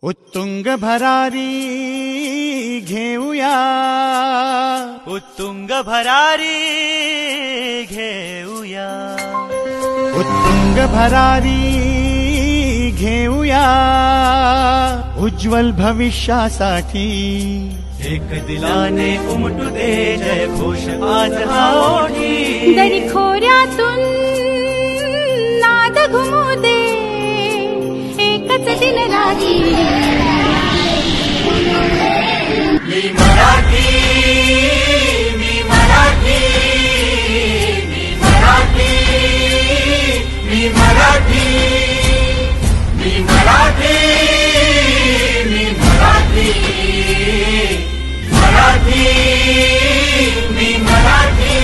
उत्तुंग भरारी घेऊया, उत्तुंग भरारी घेऊया, उत्तुंग भरारी घेऊया, उज्ज्वल भविष्यासाठी एक दिलाने उमटू दे जय घोष आज हा ओठी. दरी खोऱ्यातून नाद घुमू दे एकच दिन राजी. मी मराठी, मी मराठी, मी मराठी, मी मराठी, मी मराठी, मी मराठी, मराठी, मी मराठी.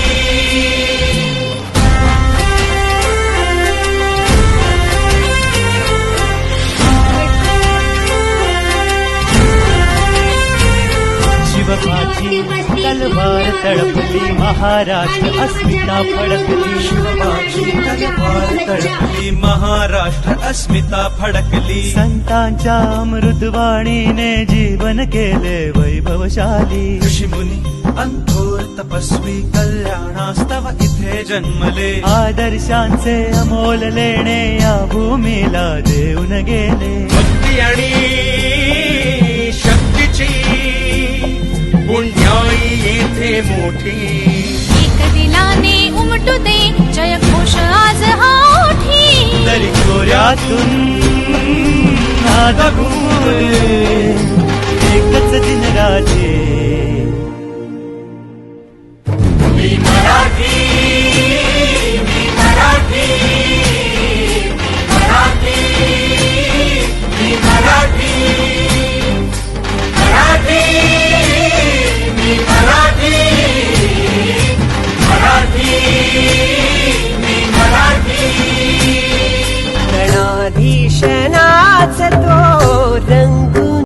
शिवबाची तलवार तळपली, महाराष्ट्र अस्मिता फडकली. शिवबाची तलवार तळपली, महाराष्ट्र अस्मिता फडकली. संतांच्या अमृतवाणीने जीवन केले वैभवशाली. ऋषीमुनी अंथोर तपस्वी कल्याणास्तव इथे जन्मले. आदर्शांचे अमोल लेणे या भूमीला देऊन गेले. भक्ती आणि शक्तीची पुण्याई येथे मोठी. एक दिलाने उमटू दे जय घोष आज हा ओठी. तरी खोऱ्यातून नाद घुमू दे एकच दिन राजे. मी मराठी, मी मराठी, मी मराठी, मी मराठी, मराठी, मी मराठी, मराठी, मी मराठी. गणाधीशनाच तो